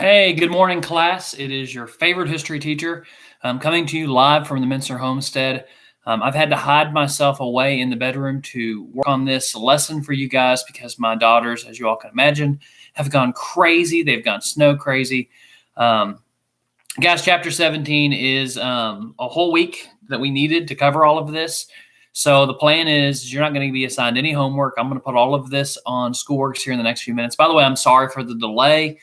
Hey, good morning, class. It is your favorite history teacher coming to you live from the Minster Homestead. I've had to hide myself away in the bedroom to work on this lesson for you guys because my daughters, as you all can imagine, have gone crazy. They've gone snow crazy. Um, Guys, chapter 17 is a whole week that we needed to cover all of this. So the plan is you're not going to be assigned any homework. I'm going to put all of this on Schoolworks here in the next few minutes. By the way, I'm sorry for the delay.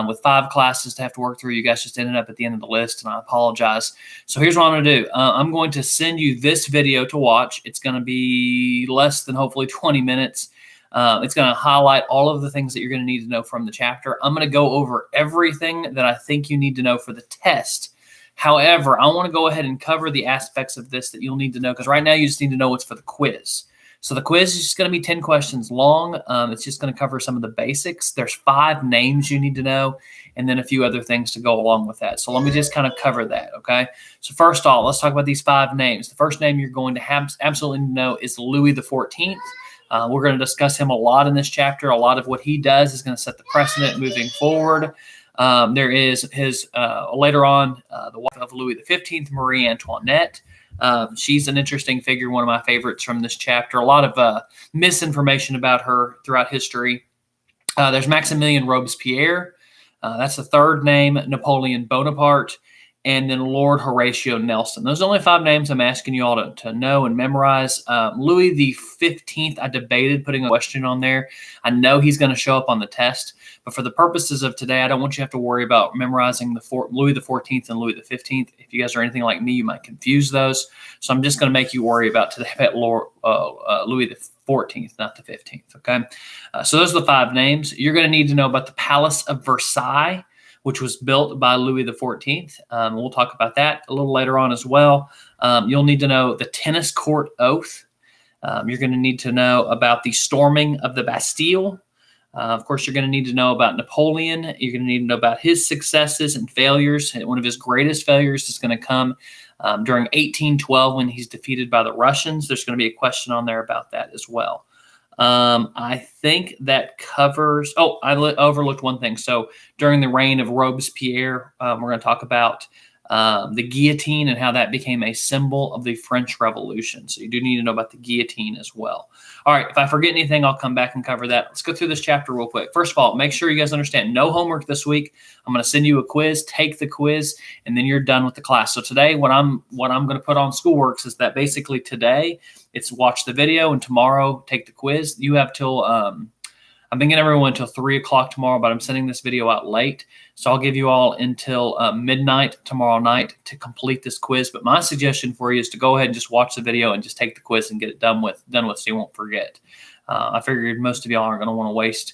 With 5 classes to have to work through, you guys just ended up at the end of the list, and I apologize. So here's what I'm going to do. I'm going to send you this video to watch. It's going to be less than hopefully 20 minutes. It's going to highlight all of the things that you're going to need to know from the chapter. I'm going to go over everything that I think you need to know for the test. However, I want to go ahead and cover the aspects of this that you'll need to know, because right now you just need to know what's for the quiz. So the quiz is just going to be 10 questions long. It's just going to cover some of the basics. There's 5 names you need to know, and then a few other things to go along with that. So let me just kind of cover that, okay? So first off, let's talk about these 5 names. The first name you're going to have absolutely know is Louis XIV. We're going to discuss him a lot in this chapter. A lot of what he does is going to set the precedent moving forward. There is his, later on, the wife of Louis XV, Marie Antoinette. She's an interesting figure, one of my favorites from this chapter. A lot of misinformation about her throughout history. There's Maximilien Robespierre. That's the third name, Napoleon Bonaparte, and then Lord Horatio Nelson. Those are only 5 names I'm asking you all to know and memorize. Louis the 15th, I debated putting a question on there. I know he's going to show up on the test, but for the purposes of today, I don't want you to have to worry about memorizing Louis the 14th and Louis the 15th. If you guys are anything like me, you might confuse those. So I'm just going to make you worry about today about Louis the 14th, not the 15th, okay? So those are the 5 names. You're going to need to know about the Palace of Versailles, which was built by Louis XIV. We'll talk about that a little later on as well. You'll need to know the tennis court oath. You're going to need to know about the storming of the Bastille. Of course, you're going to need to know about Napoleon. You're going to need to know about his successes and failures. One of his greatest failures is going to come during 1812 when he's defeated by the Russians. There's going to be a question on there about that as well. I think that covers. Oh, I overlooked one thing. So during the reign of Robespierre, we're going to talk about the guillotine and how that became a symbol of the French Revolution. So you do need to know about the guillotine as well. All right, if I forget anything, I'll come back and cover that. Let's go through this chapter real quick. First of all, make sure you guys understand no homework this week. I'm going to send you a quiz, take the quiz, and then you're done with the class. So today, what I'm going to put on Schoolworks is that basically today it's watch the video and tomorrow take the quiz. You have till I've been getting everyone until 3 o'clock tomorrow, but I'm sending this video out late. So I'll give you all until midnight tomorrow night to complete this quiz. But my suggestion for you is to go ahead and just watch the video and just take the quiz and get it done with so you won't forget. I figured most of y'all aren't going to want to waste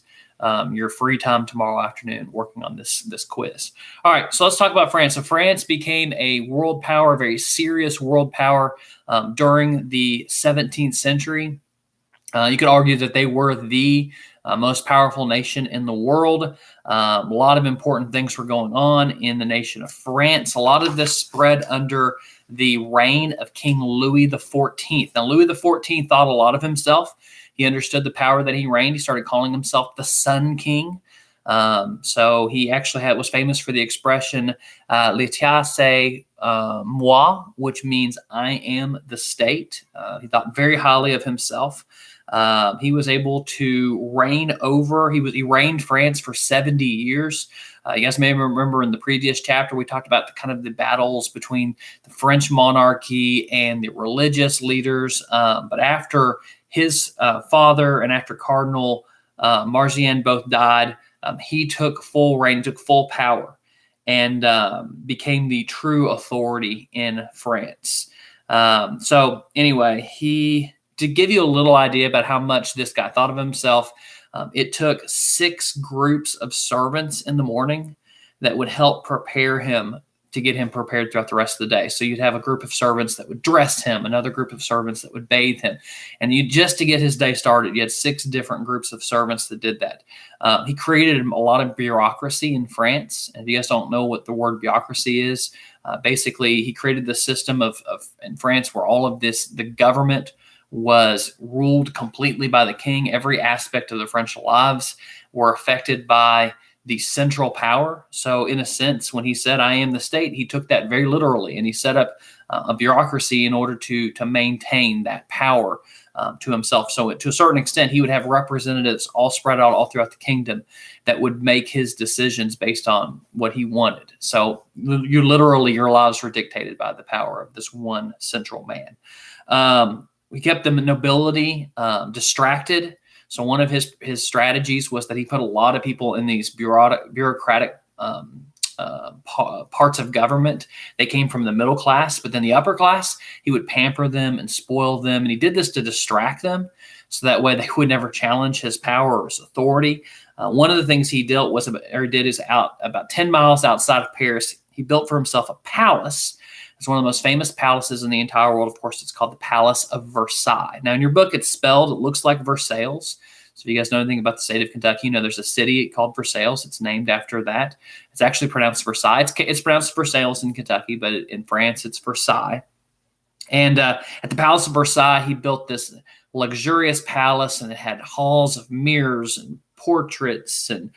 your free time tomorrow afternoon working on this quiz. All right, so let's talk about France. So France became a world power, a very serious world power during the 17th century. You could argue that they were the most powerful nation in the world. A lot of important things were going on in the nation of France. A lot of this spread under the reign of King Louis XIV. Now, Louis XIV thought a lot of himself. He understood the power that he reigned. He started calling himself the Sun King. So he actually was famous for the expression "L'État c'est moi," which means "I am the state." He thought very highly of himself. He was able to reign over. He reigned France for 70 years. You guys may remember in the previous chapter we talked about the battles between the French monarchy and the religious leaders. But after his father and after Cardinal Mazarin both died, he took full reign, took full power, and became the true authority in France. So anyway, to give you a little idea about how much this guy thought of himself, it took 6 groups of servants in the morning that would help prepare him to get him prepared throughout the rest of the day. So you'd have a group of servants that would dress him, another group of servants that would bathe him. And just to get his day started, you had 6 different groups of servants that did that. He created a lot of bureaucracy in France. And if you guys don't know what the word bureaucracy is, basically he created the system of in France where all of the government was ruled completely by the king. Every aspect of the French lives were affected by the central power. So in a sense, when he said, I am the state, he took that very literally, and he set up a bureaucracy in order to maintain that power to himself. So to a certain extent, he would have representatives all spread out all throughout the kingdom that would make his decisions based on what he wanted. So your lives were dictated by the power of this one central man. We kept the nobility distracted. So one of his strategies was that he put a lot of people in these bureaucratic parts of government. They came from the middle class, but then the upper class, he would pamper them and spoil them. And he did this to distract them, so that way they would never challenge his power or his authority. One of the things he did is out about 10 miles outside of Paris, he built for himself a palace. It's one of the most famous palaces in the entire world. Of course, it's called the Palace of Versailles. Now, in your book, it's spelled, it looks like Versailles. So if you guys know anything about the state of Kentucky, you know there's a city called Versailles. It's named after that. It's actually pronounced Versailles. It's pronounced Versailles in Kentucky, but in France, it's Versailles. And at the Palace of Versailles, he built this luxurious palace, and it had halls of mirrors and portraits and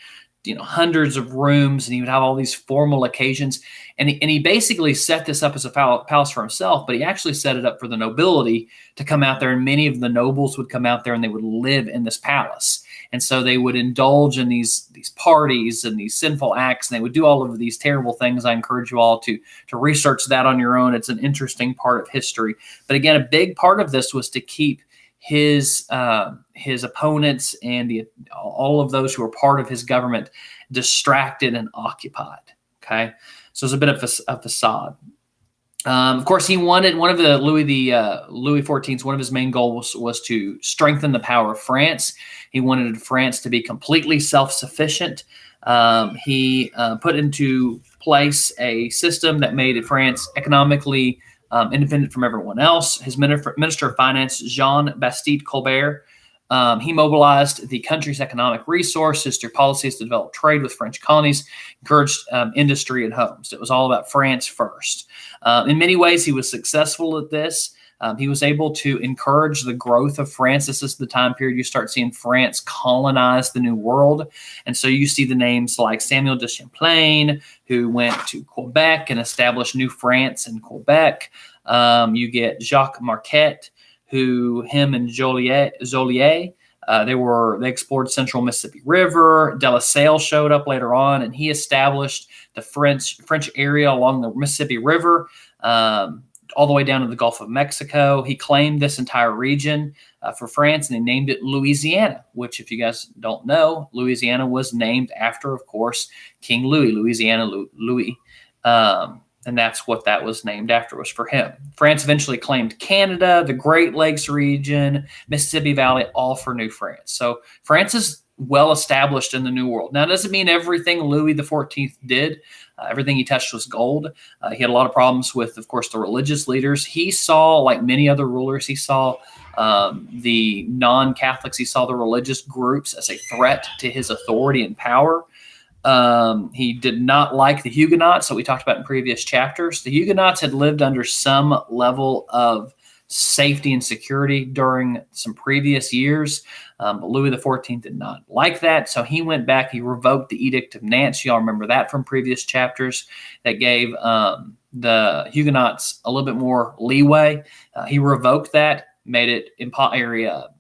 hundreds of rooms, and he would have all these formal occasions. And he basically set this up as a palace for himself, but he actually set it up for the nobility to come out there, and many of the nobles would come out there and they would live in this palace. And so they would indulge in these parties and these sinful acts, and they would do all of these terrible things. I encourage you all to research that on your own. It's an interesting part of history. But again, a big part of this was to keep his opponents and all of those who were part of his government distracted and occupied. Okay, so it's a bit of a facade. Of course, he wanted Louis XIV's. One of his main goals was to strengthen the power of France. He wanted France to be completely self-sufficient. He put into place a system that made France economically independent from everyone else. His Minister of Finance, Jean-Baptiste Colbert, he mobilized the country's economic resources through policies to develop trade with French colonies, encouraged industry and homes. It was all about France first. In many ways, he was successful at this. He was able to encourage the growth of France. This is the time period you start seeing France colonize the New World. And so you see the names like Samuel de Champlain, who went to Quebec and established New France in Quebec. You get Jacques Marquette, him and Joliet, they explored central Mississippi River. De La Salle showed up later on, and he established the French area along the Mississippi River, all the way down to the Gulf of Mexico. He claimed this entire region for France, and he named it Louisiana, which, if you guys don't know, Louisiana was named after, of course, King Louis, Louisiana Louis. And that's what that was named after, was for him. France eventually claimed Canada, the Great Lakes region, Mississippi Valley, all for New France. So France is well established in the New World. Now, it doesn't mean everything Louis XIV did. Everything he touched was gold. He had a lot of problems with, of course, the religious leaders. He saw, like many other rulers, he saw the non-Catholics, he saw the religious groups as a threat to his authority and power. He did not like the Huguenots, that we talked about in previous chapters. The Huguenots had lived under some level of safety and security during some previous years, but Louis XIV did not like that, so he went back. He revoked the Edict of Nantes. Y'all remember that from previous chapters, that gave the Huguenots a little bit more leeway. He revoked that, made it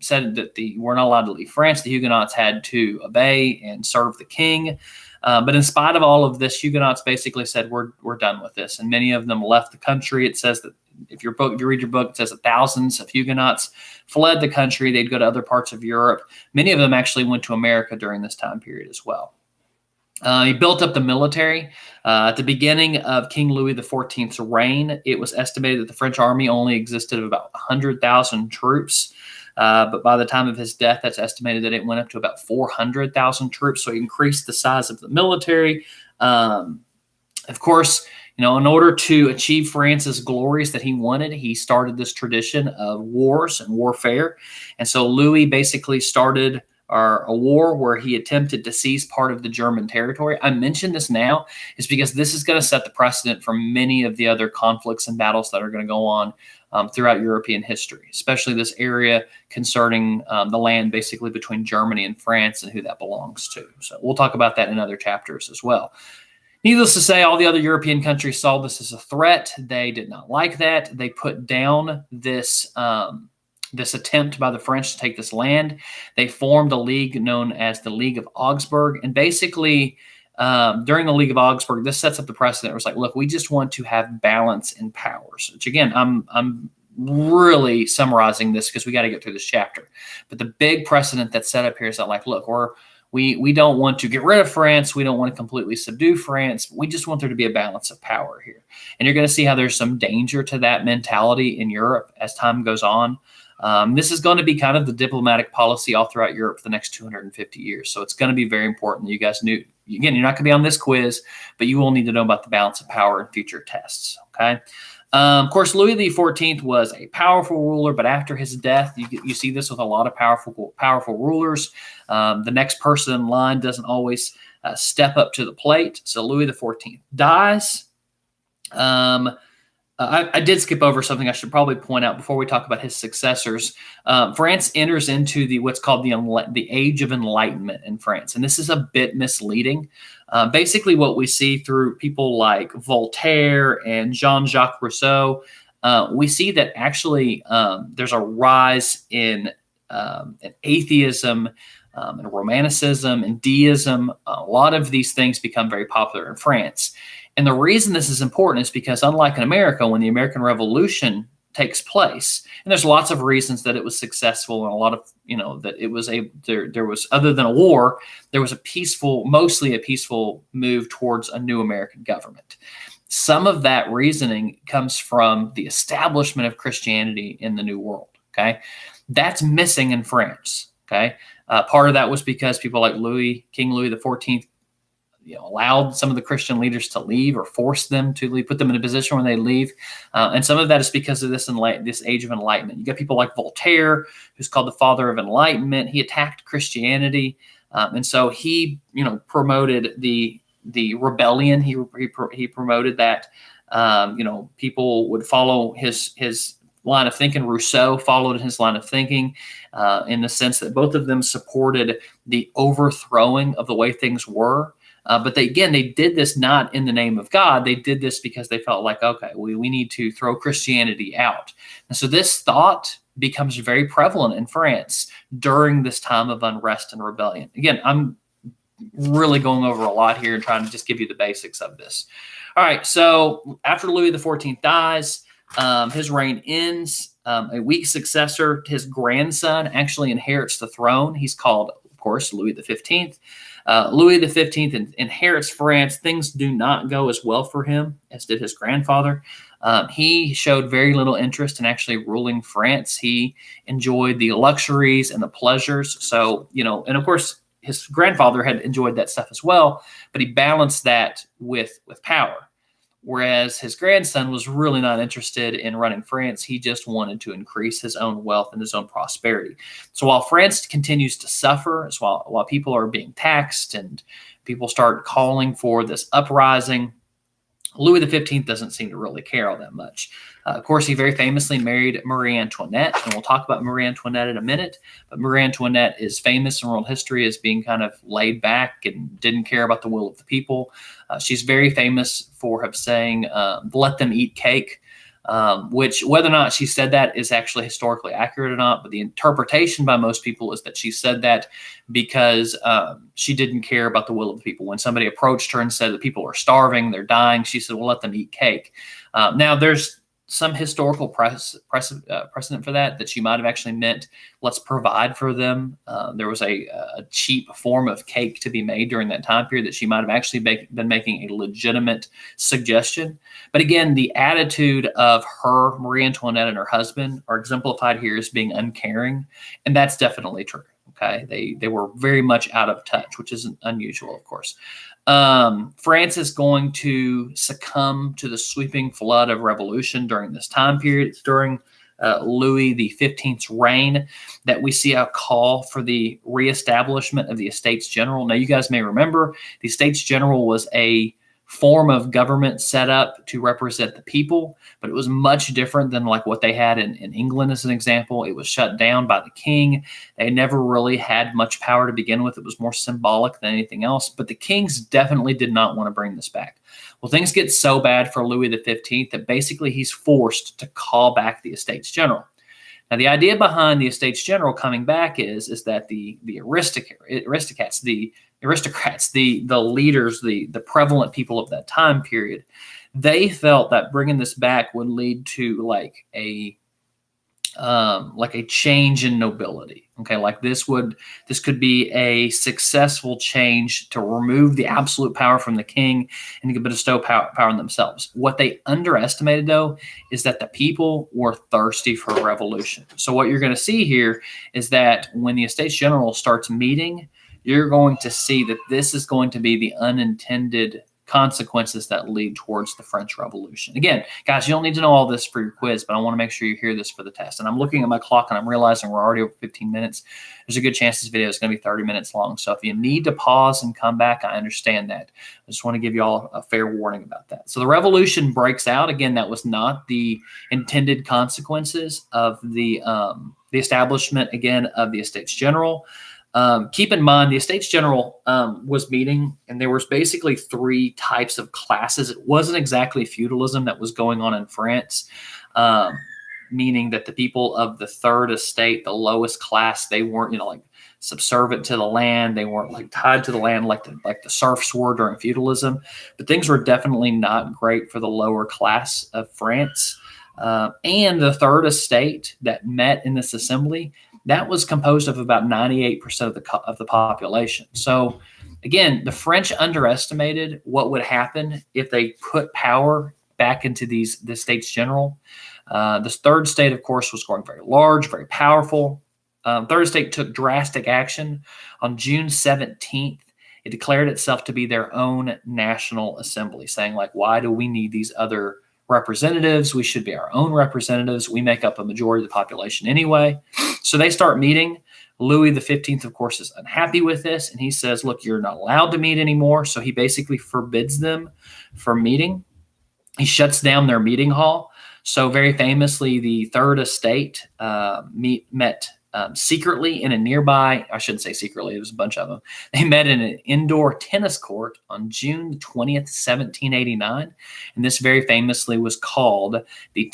said that we're not allowed to leave France. The Huguenots had to obey and serve the king. But in spite of all of this, Huguenots basically said, we're done with this. And many of them left the country. It says that if you read your book, it says that thousands of Huguenots fled the country. They'd go to other parts of Europe. Many of them actually went to America during this time period as well. He built up the military. At the beginning of King Louis XIV's reign, it was estimated that the French army only existed of about 100,000 troops. But by the time of his death, that's estimated that it went up to about 400,000 troops. So he increased the size of the military. Of course, in order to achieve France's glories that he wanted, he started this tradition of wars and warfare. And so Louis basically started a war where he attempted to seize part of the German territory. I mention this now is because this is going to set the precedent for many of the other conflicts and battles that are going to go on throughout European history, especially this area concerning the land basically between Germany and France and who that belongs to. So we'll talk about that in other chapters as well. Needless to say, all the other European countries saw this as a threat. They did not like that. They put down this attempt by the French to take this land. They formed a league known as the League of Augsburg. And basically, during the League of Augsburg, this sets up the precedent. It was like, look, we just want to have balance in powers, which again, I'm really summarizing this because we got to get through this chapter. But the big precedent that's set up here is that, like, look, we don't want to get rid of France. We don't want to completely subdue France. We just want there to be a balance of power here. And you're going to see how there's some danger to that mentality in Europe as time goes on. This is going to be kind of the diplomatic policy all throughout Europe for the next 250 years. So it's going to be very important that you guys knew. Again, you're not going to be on this quiz, but you will need to know about the balance of power in future tests. Okay. Of course, Louis XIV was a powerful ruler, but after his death, you see this with a lot of powerful rulers. The next person in line doesn't always step up to the plate. So Louis XIV dies. I did skip over something I should probably point out before we talk about his successors. France enters into what's called the Age of Enlightenment in France, and this is a bit misleading. Basically, what we see through people like Voltaire and Jean-Jacques Rousseau, we see that actually there's a rise in atheism, and romanticism and deism. A lot of these things become very popular in France. And the reason this is important is because, unlike in America, when the American Revolution takes place, and there's lots of reasons that it was successful, and a lot of, that it was there was, other than a war, there was mostly a peaceful move towards a new American government. Some of that reasoning comes from the establishment of Christianity in the New World. Okay. That's missing in France. Okay. Part of that was because people like King Louis XIV, allowed some of the Christian leaders to leave or forced them to leave, put them in a position where they leave. And some of that is because of this Age of Enlightenment. You got people like Voltaire, who's called the father of enlightenment. He attacked Christianity. And so he, promoted the rebellion. He promoted that, people would follow his line of thinking. Rousseau followed his line of thinking in the sense that both of them supported the overthrowing of the way things were. But they did this not in the name of God. They did this because they felt like, okay, we need to throw Christianity out. And so this thought becomes very prevalent in France during this time of unrest and rebellion. Again, I'm really going over a lot here and trying to just give you the basics of this. All right, so after Louis XIV dies, his reign ends. A weak successor, his grandson, actually inherits the throne. He's called, of course, Louis XV. Louis XV inherits France. Things do not go as well for him as did his grandfather. He showed very little interest in actually ruling France. He enjoyed the luxuries and the pleasures. So, and of course, his grandfather had enjoyed that stuff as well, but he balanced that with power. Whereas his grandson was really not interested in running France. He just wanted to increase his own wealth and his own prosperity. So while France continues to suffer, while people are being taxed and people start calling for this uprising, Louis XV doesn't seem to really care all that much. Of course, he very famously married Marie Antoinette, and we'll talk about Marie Antoinette in a minute. But Marie Antoinette is famous in world history as being kind of laid back and didn't care about the will of the people. She's very famous for saying, let them eat cake, which whether or not she said that is actually historically accurate or not, but the interpretation by most people is that she said that because she didn't care about the will of the people. When somebody approached her and said that people are starving, they're dying, she said, well, let them eat cake. Now, there's some historical precedent for that she might have actually meant, let's provide for them. There was a cheap form of cake to be made during that time period that she might have actually been making a legitimate suggestion. But again, the attitude of Marie Antoinette and her husband are exemplified here as being uncaring, and that's definitely true. Okay, they were very much out of touch, which isn't unusual, of course. France is going to succumb to the sweeping flood of revolution during this time period. It's during Louis XV's reign that we see a call for the reestablishment of the Estates General. Now, you guys may remember the Estates General was a form of government set up to represent the people, but it was much different than like what they had in England as an example. It was shut down by the king. They never really had much power to begin with. It was more symbolic than anything else, but the kings definitely did not want to bring this back. Well, things get so bad for Louis XV that basically he's forced to call back the Estates General. Now, the idea behind the Estates General coming back is that the aristocrats, the leaders, the prevalent people of that time period, they felt that bringing this back would lead to like a change in nobility. Okay, like this could be a successful change to remove the absolute power from the king and to bestow power on themselves. What they underestimated, though, is that the people were thirsty for a revolution. So what you're going to see here is that when the Estates General starts meeting, you're going to see that this is going to be the unintended consequences that lead towards the French Revolution. Again, guys, you don't need to know all this for your quiz, but I want to make sure you hear this for the test. And I'm looking at my clock and I'm realizing we're already over 15 minutes. There's a good chance this video is going to be 30 minutes long. So if you need to pause and come back, I understand that. I just want to give you all a fair warning about that. So the revolution breaks out. Again, that was not the intended consequences of the establishment, again, of the Estates General. Keep in mind, the Estates General was meeting, and there was basically three types of classes. It wasn't exactly feudalism that was going on in France, meaning that the people of the third estate, the lowest class, they weren't, like subservient to the land. They weren't like tied to the land like the serfs were during feudalism. But things were definitely not great for the lower class of France. And the third estate that met in this assembly, that was composed of about 98% of the population. So again, the French underestimated what would happen if they put power back into the States General. This third state, of course, was growing very large, very powerful. Third estate took drastic action. On June 17th, it declared itself to be their own national assembly, saying like, why do we need these other representatives? We should be our own representatives. We make up a majority of the population anyway. So they start meeting. Louis XV, of course, is unhappy with this, and he says, look, you're not allowed to meet anymore. So he basically forbids them from meeting. He shuts down their meeting hall. So very famously, the Third Estate met secretly in a nearby, I shouldn't say secretly, it was a bunch of them. They met in an indoor tennis court on June 20th, 1789. And this very famously was called they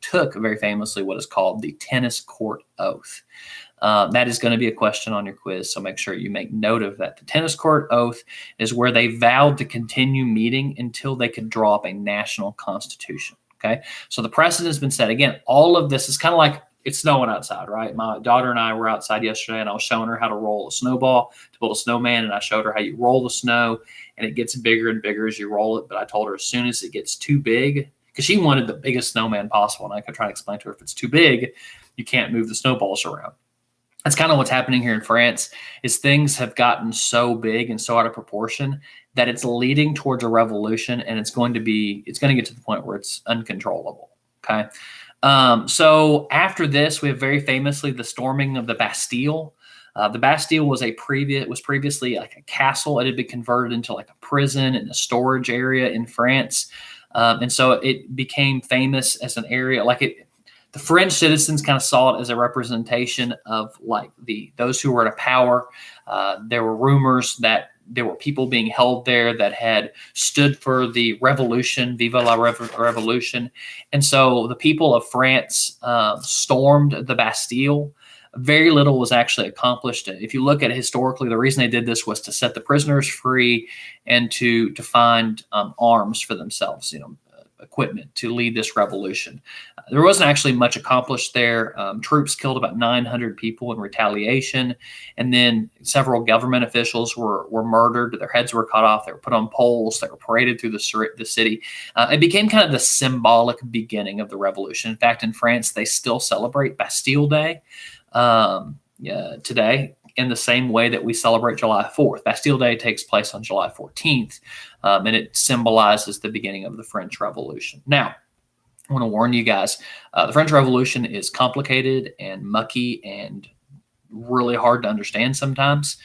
took very famously what is called the tennis court oath. That is going to be a question on your quiz, so make sure you make note of that. The tennis court oath is where they vowed to continue meeting until they could draw up a national constitution. Okay, so the precedent has been set. Again, all of this is kind of like it's snowing outside, right? My daughter and I were outside yesterday, and I was showing her how to roll a snowball to build a snowman, and I showed her how you roll the snow, and it gets bigger and bigger as you roll it. But I told her as soon as it gets too big, because she wanted the biggest snowman possible, and I could try to explain to her if it's too big, you can't move the snowballs around. That's kind of what's happening here in France, is things have gotten so big and so out of proportion that it's leading towards a revolution, and it's going to get to the point where it's uncontrollable. Okay. So after this, we have very famously the storming of the Bastille. The Bastille was previously like a castle. It had been converted into like a prison and a storage area in France. And so it became famous as an area the French citizens kind of saw it as a representation of like those who were in power. There were rumors that there were people being held there that had stood for the revolution, Viva la Revolution. And so the people of France stormed the Bastille. Very little was actually accomplished. If you look at it historically, the reason they did this was to set the prisoners free and to find arms for themselves, equipment to lead this revolution. There wasn't actually much accomplished there. Troops killed about 900 people in retaliation, and then several government officials were murdered. Their heads were cut off. They were put on poles. They were paraded through the city. It became kind of the symbolic beginning of the revolution. In fact, in France, they still celebrate Bastille Day today, in the same way that we celebrate July 4th. Bastille Day takes place on July 14th, and it symbolizes the beginning of the French Revolution. Now, I want to warn you guys, the French Revolution is complicated and mucky and really hard to understand sometimes.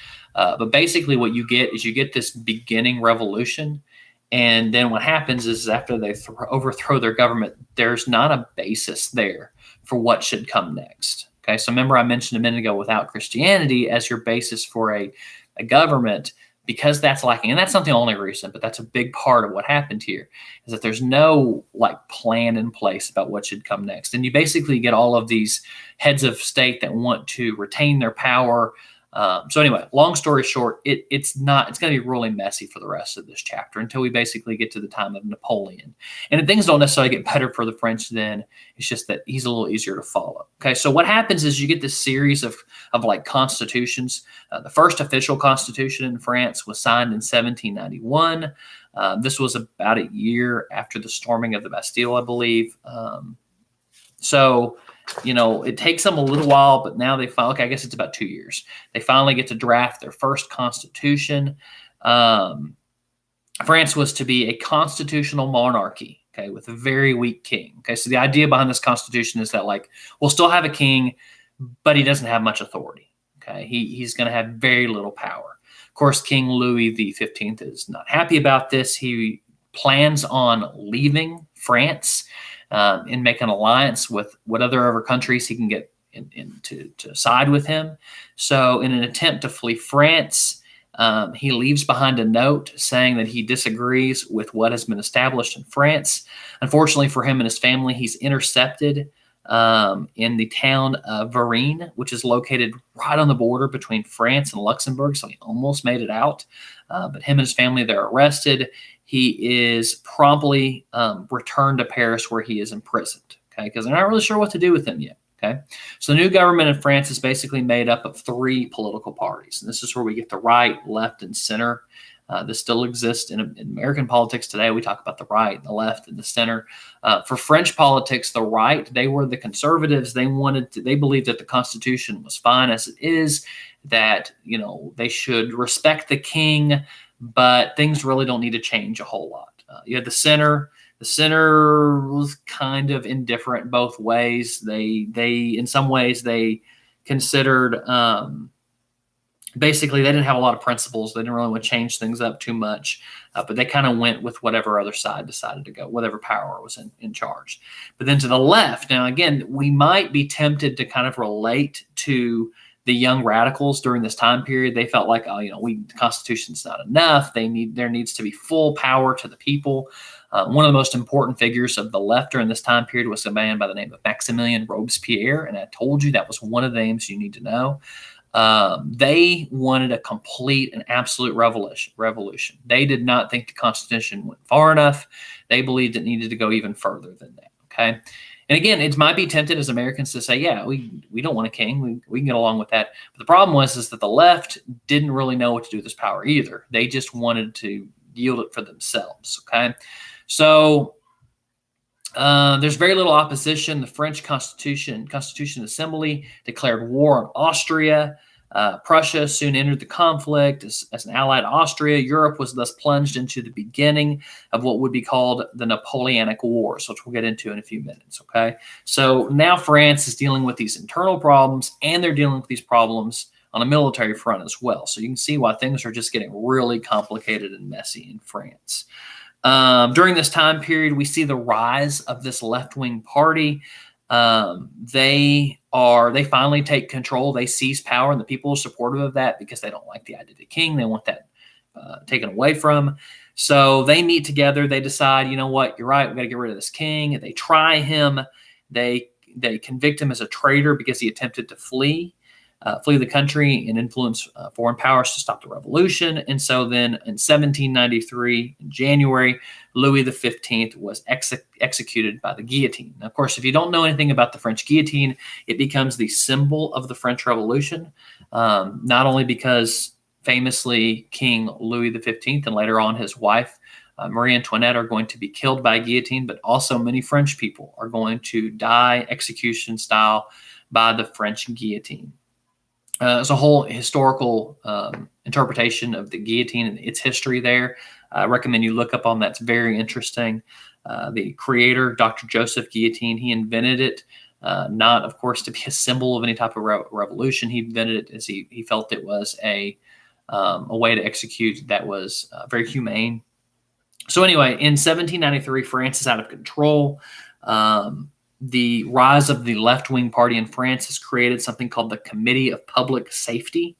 But basically what you get is you get this beginning revolution. And then what happens is after they overthrow their government, there's not a basis there for what should come next. Okay, so remember I mentioned a minute ago without Christianity as your basis for a government, because that's lacking. And that's not the only reason, but that's a big part of what happened here, is that there's no like plan in place about what should come next. And you basically get all of these heads of state that want to retain their power. So anyway, long story short, it's going to be really messy for the rest of this chapter until we basically get to the time of Napoleon. And things don't necessarily get better for the French then. It's just that he's a little easier to follow. Okay, so what happens is you get this series of like constitutions. The first official constitution in France was signed in 1791. This was about a year after the storming of the Bastille, I believe. It takes them a little while, but now I guess it's about 2 years. They finally get to draft their first constitution. France was to be a constitutional monarchy, okay, with a very weak king. Okay, so the idea behind this constitution is that like we'll still have a king, but he doesn't have much authority. Okay, he's going to have very little power. Of course, King Louis XV is not happy about this. He plans on leaving France and make an alliance with what other countries he can get to side with him. So in an attempt to flee France, he leaves behind a note saying that he disagrees with what has been established in France. Unfortunately for him and his family, he's intercepted in the town of Varennes, which is located right on the border between France and Luxembourg. So he almost made it out. But him and his family, they're arrested. He is promptly returned to Paris where he is imprisoned, okay, because they're not really sure what to do with him yet, okay? So the new government in France is basically made up of 3 political parties, and this is where we get the right, left, and center. This still exists in American politics today. We talk about the right, the left, and the center. For French politics, the right, they were the conservatives. They believed that the Constitution was fine as it is, that, they should respect the king, but things really don't need to change a whole lot. You had the center. The center was kind of indifferent both ways. They in some ways, they considered basically they didn't have a lot of principles. They didn't really want to change things up too much, but they kind of went with whatever other side decided to go, whatever power was in charge. But then to the left, now again, we might be tempted to kind of relate to the young radicals during this time period. They felt like, the Constitution's not enough. There needs to be full power to the people. One of the most important figures of the left during this time period was a man by the name of Maximilien Robespierre, and I told you that was one of the names you need to know. They wanted a complete and absolute revolution. They did not think the Constitution went far enough. They believed it needed to go even further than that. Okay. And again, it might be tempted as Americans to say, yeah, we don't want a king. We can get along with that. But the problem is that the left didn't really know what to do with this power either. They just wanted to yield it for themselves. Okay. So there's very little opposition. The French Constitution Assembly declared war on Austria. Prussia soon entered the conflict as an ally to Austria. Europe was thus plunged into the beginning of what would be called the Napoleonic Wars, which we'll get into in a few minutes, okay? So now France is dealing with these internal problems, and they're dealing with these problems on a military front as well. So you can see why things are just getting really complicated and messy in France. During this time period, we see the rise of this left-wing party. They finally take control. They seize power, and the people are supportive of that because they don't like the idea of the king. They want that taken away from. So they meet together. They decide, you know what, you're right. We got to get rid of this king. They try him. They convict him as a traitor because he attempted to flee the country and influence foreign powers to stop the revolution. And so then in 1793, in January, Louis XV was executed by the guillotine. Now, of course, if you don't know anything about the French guillotine, it becomes the symbol of the French Revolution, not only because famously King Louis XV and later on his wife, Marie Antoinette, are going to be killed by guillotine, but also many French people are going to die execution style by the French guillotine. There's a whole historical interpretation of the guillotine and its history there. I recommend you look up on that. It's very interesting. The creator, Dr. Joseph Guillotine, he invented it, not, of course, to be a symbol of any type of revolution. He invented it as he felt it was a a way to execute that was very humane. So anyway, in 1793, France is out of control. The rise of the left-wing party in France has created something called the Committee of Public Safety.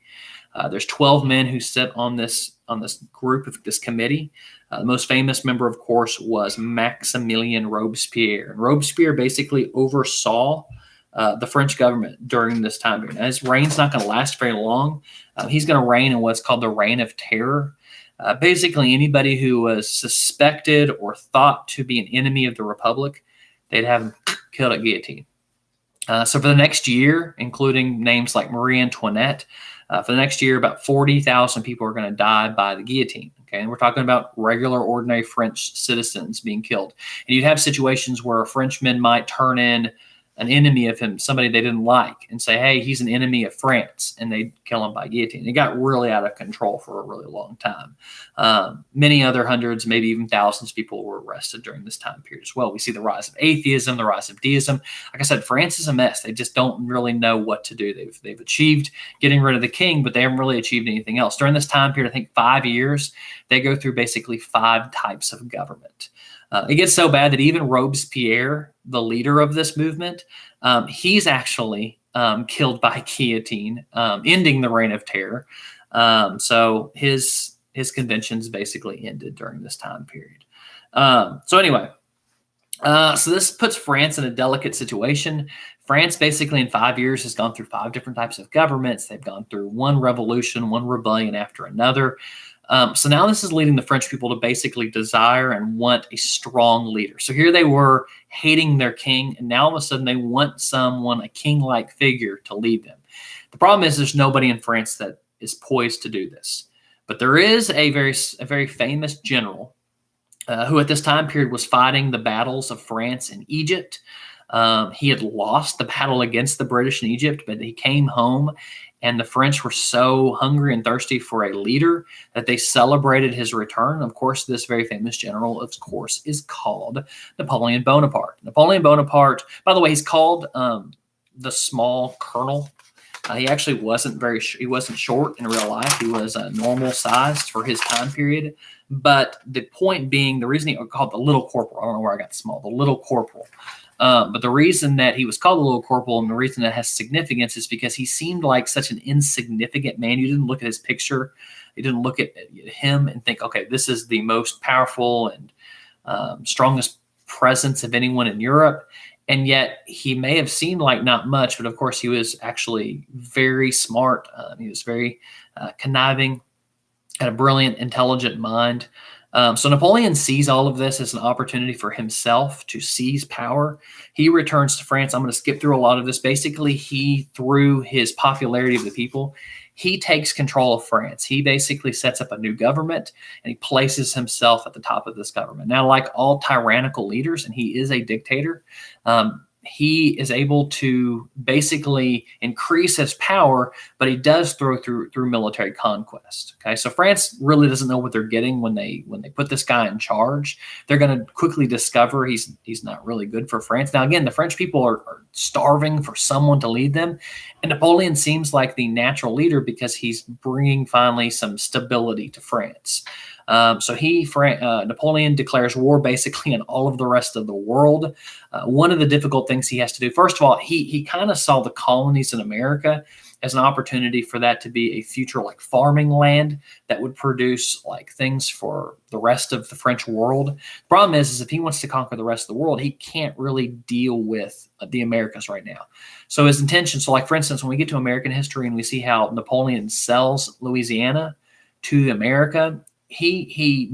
There's 12 men who sit on this group of this committee. The most famous member, of course, was Maximilien Robespierre. And Robespierre basically oversaw the French government during this time period. Now, his reign's not going to last very long. He's going to reign in what's called the Reign of Terror. Basically, anybody who was suspected or thought to be an enemy of the Republic, they'd have him killed at guillotine. So for the next year, including names like Marie Antoinette, for the next year, about 40,000 people are going to die by the guillotine. Okay, and we're talking about regular, ordinary French citizens being killed. And you'd have situations where a Frenchman might turn in an enemy of him, somebody they didn't like, and say, hey, he's an enemy of France, and they'd kill him by guillotine. It got really out of control for a really long time. Many other hundreds, maybe even thousands of people were arrested during this time period as well. We see the rise of atheism, the rise of deism. Like I said, France is a mess. They just don't really know what to do. They've achieved getting rid of the king, but they haven't really achieved anything else. During this time period, I think 5 years, they go through basically 5 types of government. It gets so bad that even Robespierre, the leader of this movement, he's actually killed by guillotine, ending the Reign of Terror. So his conventions basically ended during this time period. So anyway, so this puts France in a delicate situation. France basically in 5 years has gone through 5 different types of governments. They've gone through one revolution, one rebellion after another. So now this is leading the French people to basically desire and want a strong leader. So here they were hating their king, and now all of a sudden they want someone, a king-like figure, to lead them. The problem is there's nobody in France that is poised to do this. But there is a very famous general who at this time period was fighting the battles of France and Egypt. He had lost the battle against the British in Egypt, but he came home, and the French were so hungry and thirsty for a leader that they celebrated his return. Of course, this very famous general, of course, is called Napoleon Bonaparte. Napoleon Bonaparte, by the way, he's called the Small Colonel. He actually wasn't he wasn't short in real life. He was normal sized for his time period. But the point being, the reason he was called the Little Corporal, I don't know where I got the small, the Little Corporal. But the reason that he was called the Little Corporal, and the reason that has significance, is because he seemed like such an insignificant man. You didn't look at his picture. You didn't look at him and think, okay, this is the most powerful and strongest presence of anyone in Europe. And yet he may have seemed like not much, but of course he was actually very smart. He was very conniving, had a brilliant, intelligent mind. So Napoleon sees all of this as an opportunity for himself to seize power. He returns to France. I'm going to skip through a lot of this. Basically, he, through his popularity of the people, he takes control of France. He basically sets up a new government, and he places himself at the top of this government. Now, like all tyrannical leaders, and he is a dictator, he is able to basically increase his power, but he does through military conquest. Okay, so France really doesn't know what they're getting when they put this guy in charge. They're going to quickly discover he's not really good for France. Now, again, the French people are starving for someone to lead them, and Napoleon seems like the natural leader because he's bringing finally some stability to France. So Napoleon declares war basically on all of the rest of the world. One of the difficult things he has to do, first of all, he kind of saw the colonies in America as an opportunity for that to be a future like farming land that would produce like things for the rest of the French world. The problem is if he wants to conquer the rest of the world, he can't really deal with the Americas right now. So his intention, so like for instance, when we get to American history and we see how Napoleon sells Louisiana to America, it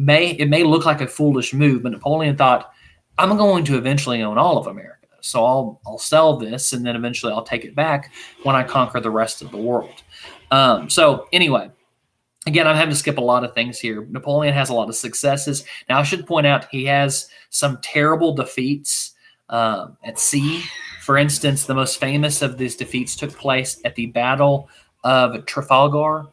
may look like a foolish move, but Napoleon thought, I'm going to eventually own all of America. So I'll sell this, and then eventually I'll take it back when I conquer the rest of the world. So anyway, again, I'm having to skip a lot of things here. Napoleon has a lot of successes. Now, I should point out he has some terrible defeats at sea. For instance, the most famous of these defeats took place at the Battle of Trafalgar,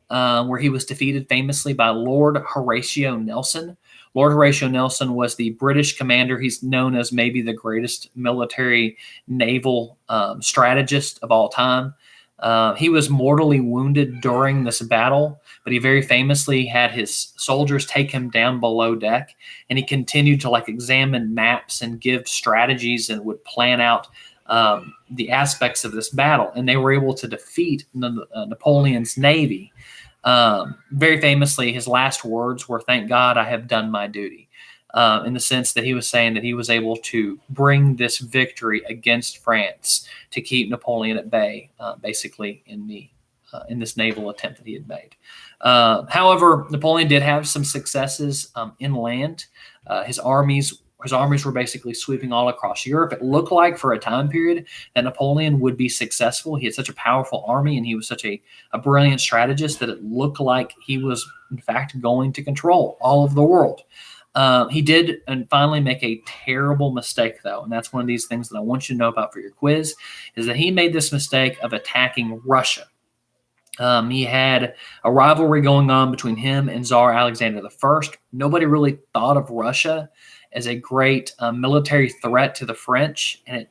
where he was defeated famously by Lord Horatio Nelson. Lord Horatio Nelson was the British commander. He's known as maybe the greatest military naval strategist of all time. He was mortally wounded during this battle, but he very famously had his soldiers take him down below deck, and he continued to like examine maps and give strategies and would plan out the aspects of this battle. And they were able to defeat Napoleon's navy. Very famously, his last words were, "Thank God I have done my duty." In the sense that he was saying that he was able to bring this victory against France to keep Napoleon at bay, basically in this naval attempt that he had made. However, Napoleon did have some successes inland. His armies were basically sweeping all across Europe. It looked like for a time period that Napoleon would be successful. He had such a powerful army and he was such a brilliant strategist that it looked like he was, in fact, going to control all of the world. He did and finally make a terrible mistake, though, and that's one of these things that I want you to know about for your quiz, is that he made this mistake of attacking Russia. He had a rivalry going on between him and Tsar Alexander I. Nobody really thought of Russia as a great military threat to the French, and it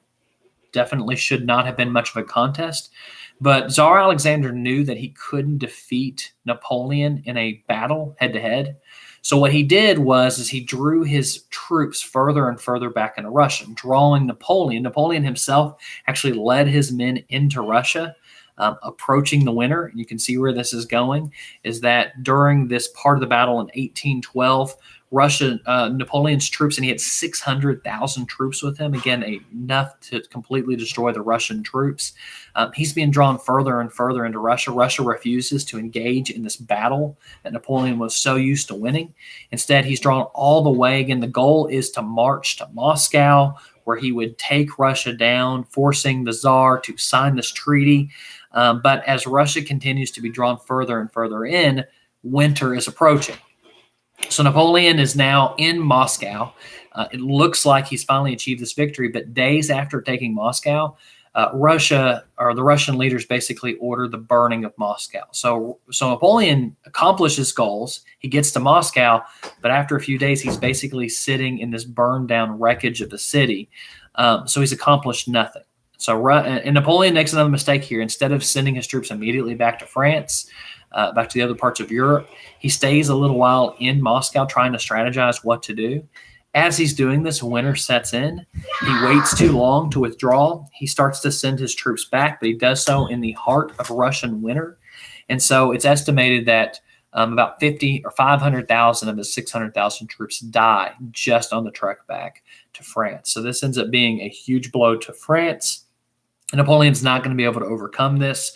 definitely should not have been much of a contest. But Tsar Alexander knew that he couldn't defeat Napoleon in a battle head-to-head. So what he did was he drew his troops further and further back into Russia, drawing Napoleon. Napoleon himself actually led his men into Russia, approaching the winter. And you can see where this is going, is that during this part of the battle in 1812, Napoleon's troops, and he had 600,000 troops with him, again, enough to completely destroy the Russian troops. He's being drawn further and further into Russia. Russia refuses to engage in this battle that Napoleon was so used to winning. Instead, he's drawn all the way. Again, the goal is to march to Moscow, where he would take Russia down, forcing the Tsar to sign this treaty. But as Russia continues to be drawn further and further in, winter is approaching. So Napoleon is now in Moscow. It looks like he's finally achieved this victory, but days after taking Moscow, the Russian leaders basically order the burning of Moscow. So Napoleon accomplishes goals. He gets to Moscow, but after a few days, he's basically sitting in this burned down wreckage of the city. So he's accomplished nothing. And Napoleon makes another mistake here. Instead of sending his troops immediately back to France, back to the other parts of Europe, he stays a little while in Moscow trying to strategize what to do. As he's doing this, winter sets in. He waits too long to withdraw. He starts to send his troops back, but he does so in the heart of Russian winter. And so it's estimated that about 50 or 500,000 of his 600,000 troops die just on the trek back to France. So this ends up being a huge blow to France. Napoleon's not going to be able to overcome this.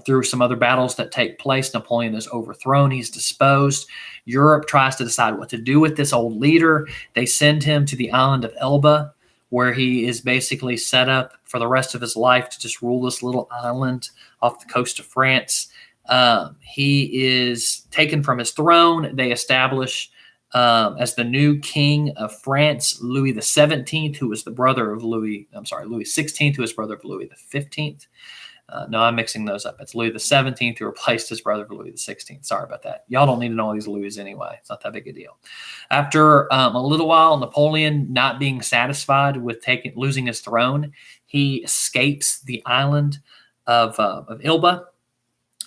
Through some other battles that take place, Napoleon is overthrown. He's disposed. Europe tries to decide what to do with this old leader. They send him to the island of Elba, where he is basically set up for the rest of his life to just rule this little island off the coast of France. He is taken from his throne. They establish as the new king of France, Louis XVII, who was the brother of Louis XVI, who was brother of Louis XV. No, I'm mixing those up. It's Louis XVII who replaced his brother of Louis XVI. Sorry about that. Y'all don't need to know all these Louis anyway. It's not that big a deal. After a little while, Napoleon, not being satisfied with losing his throne, he escapes the island of Elba.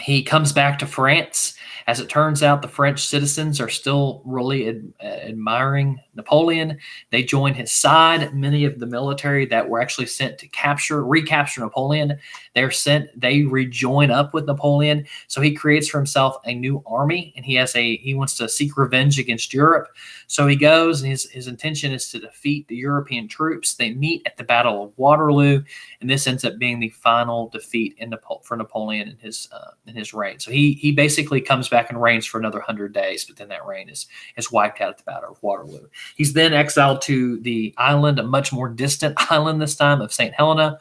He comes back to France. As it turns out, the French citizens are still really admiring Napoleon. They join his side. Many of the military that were actually sent to recapture Napoleon, they rejoin up with Napoleon. So he creates for himself a new army, and he wants to seek revenge against Europe. So he goes, and his intention is to defeat the European troops. They meet at the Battle of Waterloo, and this ends up being the final defeat for Napoleon in his reign. So he basically comes back and reigns for another 100 days, but then that reign is wiped out at the Battle of Waterloo. He's then exiled to the island, a much more distant island this time, of St. Helena.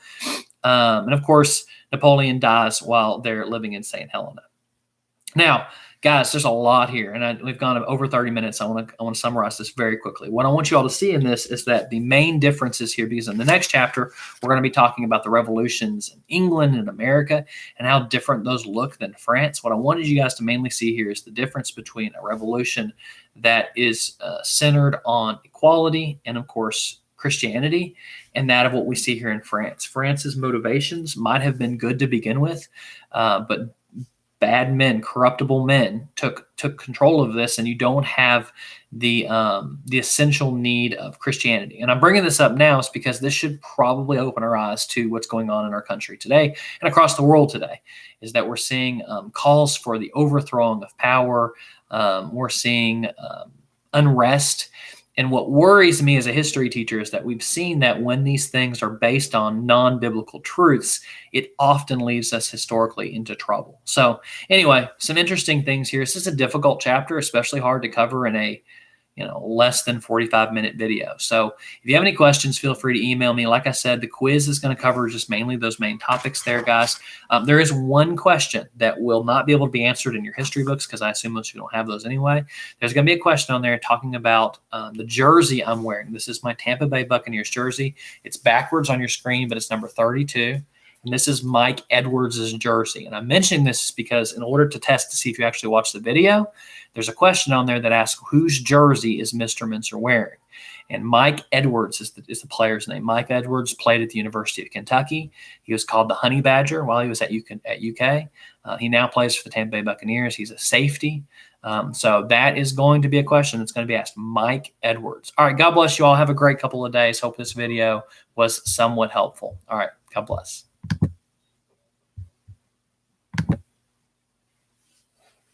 And of course, Napoleon dies while they're living in St. Helena. Now, guys, there's a lot here, and we've gone over 30 minutes. I want to summarize this very quickly. What I want you all to see in this is that the main differences here, because in the next chapter, we're going to be talking about the revolutions in England and America and how different those look than France. What I wanted you guys to mainly see here is the difference between a revolution that is centered on equality and, of course, Christianity, and that of what we see here in France. France's motivations might have been good to begin with, but bad men, corruptible men took control of this, and you don't have the essential need of Christianity. And I'm bringing this up now is because this should probably open our eyes to what's going on in our country today and across the world today, is that we're seeing calls for the overthrowing of power. We're seeing unrest. And what worries me as a history teacher is that we've seen that when these things are based on non-biblical truths, it often leaves us historically into trouble. So anyway, some interesting things here. This is a difficult chapter, especially hard to cover in a less than 45-minute video. So if you have any questions, feel free to email me. Like I said, the quiz is going to cover just mainly those main topics there, guys. There is one question that will not be able to be answered in your history books because I assume most of you don't have those anyway. There's going to be a question on there talking about the jersey I'm wearing. This is my Tampa Bay Buccaneers jersey. It's backwards on your screen, but it's number 32. And this is Mike Edwards' jersey. And I'm mentioning this because in order to test to see if you actually watch the video, there's a question on there that asks, whose jersey is Mr. Mincer wearing? And Mike Edwards is the player's name. Mike Edwards played at the University of Kentucky. He was called the Honey Badger while he was at UK. He now plays for the Tampa Bay Buccaneers. He's a safety. So that is going to be a question that's going to be asked. Mike Edwards. All right, God bless you all. Have a great couple of days. Hope this video was somewhat helpful. All right, God bless.